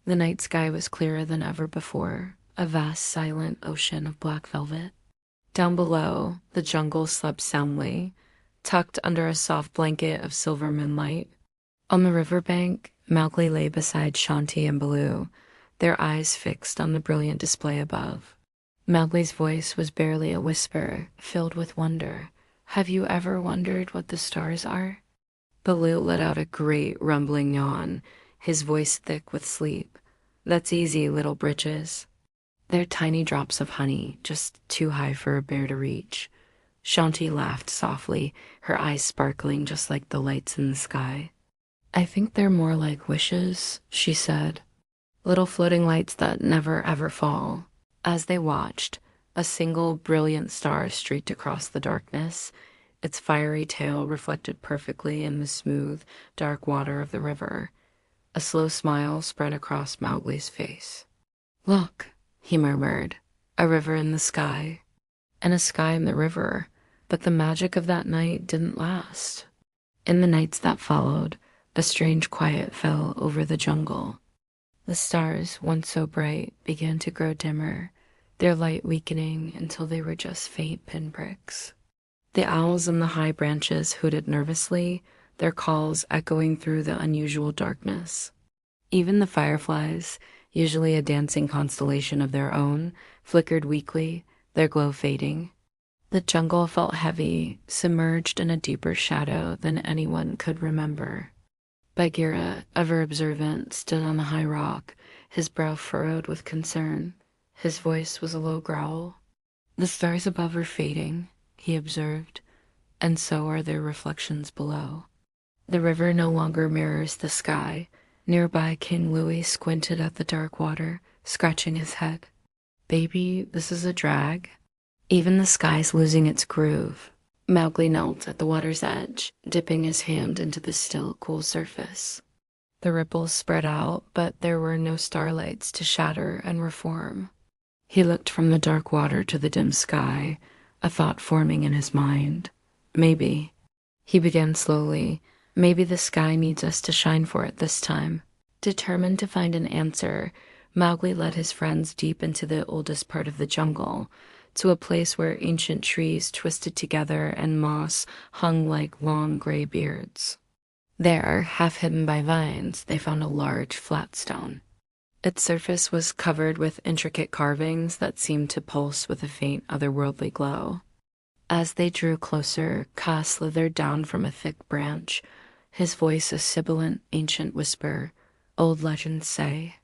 The night sky was clearer than ever before, a vast silent ocean of black velvet. Down below, the jungle slept soundly, tucked under a soft blanket of silver moonlight. On the riverbank, Mowgli lay beside Shanti and Baloo, their eyes fixed on the brilliant display above. Mowgli's voice was barely a whisper, filled with wonder. Have you ever wondered what the stars are? Baloo let out a great rumbling yawn, his voice thick with sleep. That's easy, little britches. They're tiny drops of honey, just too high for a bear to reach. Shanti laughed softly, her eyes sparkling just like the lights in the sky. I think they're more like wishes, she said. Little floating lights that never ever fall. As they watched, a single brilliant star streaked across the darkness, its fiery tail reflected perfectly in the smooth, dark water of the river. A slow smile spread across Mowgli's face. Look, he murmured, a river in the sky, and a sky in the river, but the magic of that night didn't last. In the nights that followed, a strange quiet fell over the jungle. The stars, once so bright, began to grow dimmer, their light weakening until they were just faint pinpricks. The owls in the high branches hooted nervously, their calls echoing through the unusual darkness. Even the fireflies, usually a dancing constellation of their own, flickered weakly, their glow fading. The jungle felt heavy, submerged in a deeper shadow than anyone could remember. Bagheera, ever observant, stood on a high rock, his brow furrowed with concern. His voice was a low growl. The stars above are fading, he observed, and so are their reflections below. The river no longer mirrors the sky. Nearby, King Louie squinted at the dark water, scratching his head. Baby, this is a drag. Even the sky's losing its groove. Mowgli knelt at the water's edge, dipping his hand into the still, cool surface. The ripples spread out, but there were no starlights to shatter and reform. He looked from the dark water to the dim sky, a thought forming in his mind. Maybe, he began slowly, maybe the sky needs us to shine for it this time. Determined to find an answer, Mowgli led his friends deep into the oldest part of the jungle, to a place where ancient trees twisted together and moss hung like long gray beards. There, half hidden by vines, they found a large, flat stone. Its surface was covered with intricate carvings that seemed to pulse with a faint, otherworldly glow. As they drew closer, Kaa slithered down from a thick branch, his voice a sibilant, ancient whisper. Old legends say,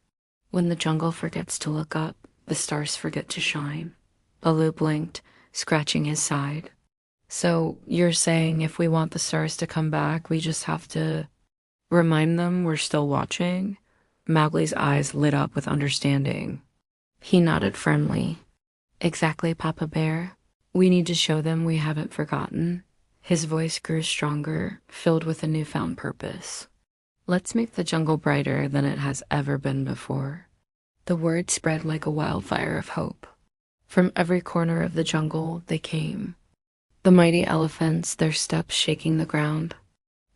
when the jungle forgets to look up, the stars forget to shine. Baloo blinked, scratching his side. So you're saying if we want the stars to come back, we just have to remind them we're still watching? Mowgli's eyes lit up with understanding. He nodded firmly. Exactly, Papa Bear. We need to show them we haven't forgotten. His voice grew stronger, filled with a newfound purpose. Let's make the jungle brighter than it has ever been before. The word spread like a wildfire of hope. From every corner of the jungle they came. The mighty elephants, their steps shaking the ground.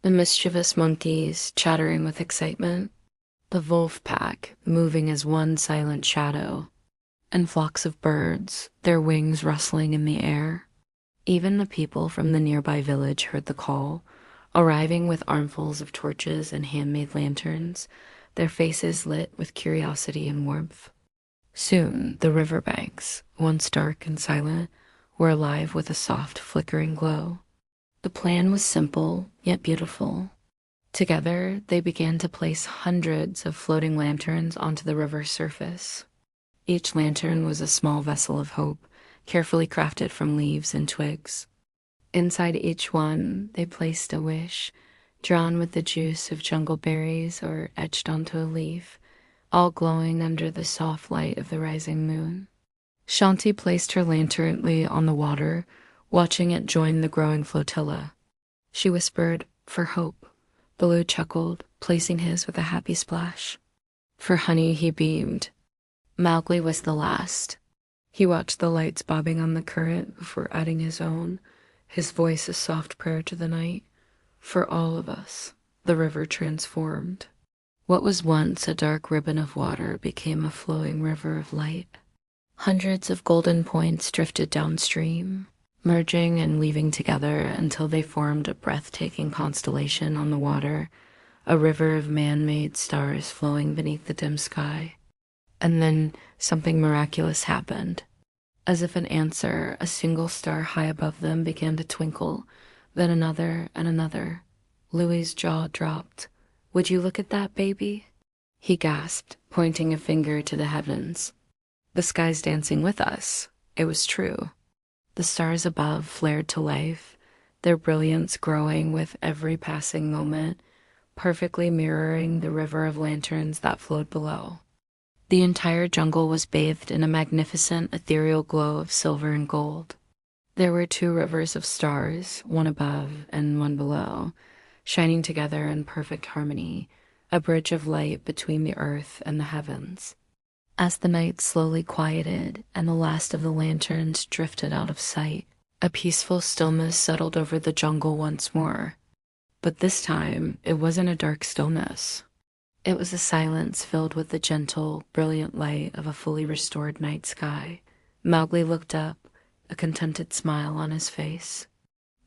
The mischievous monkeys, chattering with excitement. The wolf pack, moving as one silent shadow. And flocks of birds, their wings rustling in the air. Even the people from the nearby village heard the call, arriving with armfuls of torches and handmade lanterns, their faces lit with curiosity and warmth. Soon, the riverbanks, once dark and silent, were alive with a soft, flickering glow. The plan was simple, yet beautiful. Together, they began to place hundreds of floating lanterns onto the river's surface. Each lantern was a small vessel of hope, carefully crafted from leaves and twigs. Inside each one, they placed a wish, drawn with the juice of jungle berries or etched onto a leaf, all glowing under the soft light of the rising moon. Shanti placed her lantern on the water, watching it join the growing flotilla. She whispered, "For hope." Baloo chuckled, placing his with a happy splash. For honey, he beamed. Mowgli was the last. He watched the lights bobbing on the current before adding his own, his voice a soft prayer to the night. For all of us, the river transformed. What was once a dark ribbon of water became a flowing river of light. Hundreds of golden points drifted downstream, merging and weaving together until they formed a breathtaking constellation on the water, a river of man-made stars flowing beneath the dim sky. And then something miraculous happened. As if an answer, a single star high above them began to twinkle, then another and another. Louis's jaw dropped. "Would you look at that, baby?" He gasped, pointing a finger to the heavens. The sky's dancing with us. It was true. The stars above flared to life, their brilliance growing with every passing moment, perfectly mirroring the river of lanterns that flowed below. The entire jungle was bathed in a magnificent ethereal glow of silver and gold. There were two rivers of stars, one above and one below, shining together in perfect harmony, a bridge of light between the earth and the heavens. As the night slowly quieted and the last of the lanterns drifted out of sight, a peaceful stillness settled over the jungle once more. But this time, it wasn't a dark stillness. It was a silence filled with the gentle, brilliant light of a fully restored night sky. Mowgli looked up, a contented smile on his face.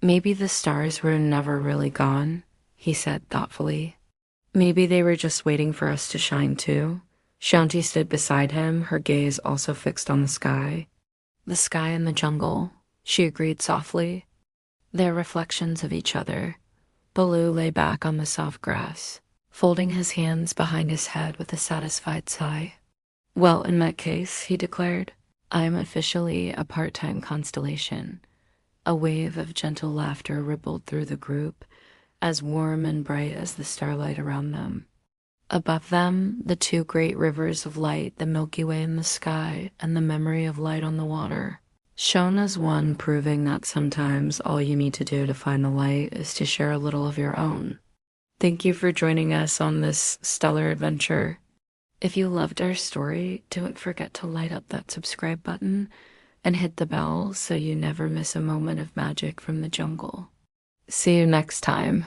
"Maybe the stars were never really gone," he said thoughtfully. "Maybe they were just waiting for us to shine too." Shanti stood beside him, her gaze also fixed on the sky. "The sky and the jungle," she agreed softly. "They're reflections of each other." Baloo lay back on the soft grass, folding his hands behind his head with a satisfied sigh. "Well, in that case," he declared, "I'm officially a part-time constellation." A wave of gentle laughter rippled through the group, as warm and bright as the starlight around them. Above them, the two great rivers of light, the Milky Way in the sky and the memory of light on the water, shone as one, proving that sometimes all you need to do to find the light is to share a little of your own. Thank you for joining us on this stellar adventure. If you loved our story, don't forget to light up that subscribe button and hit the bell so you never miss a moment of magic from the jungle. See you next time.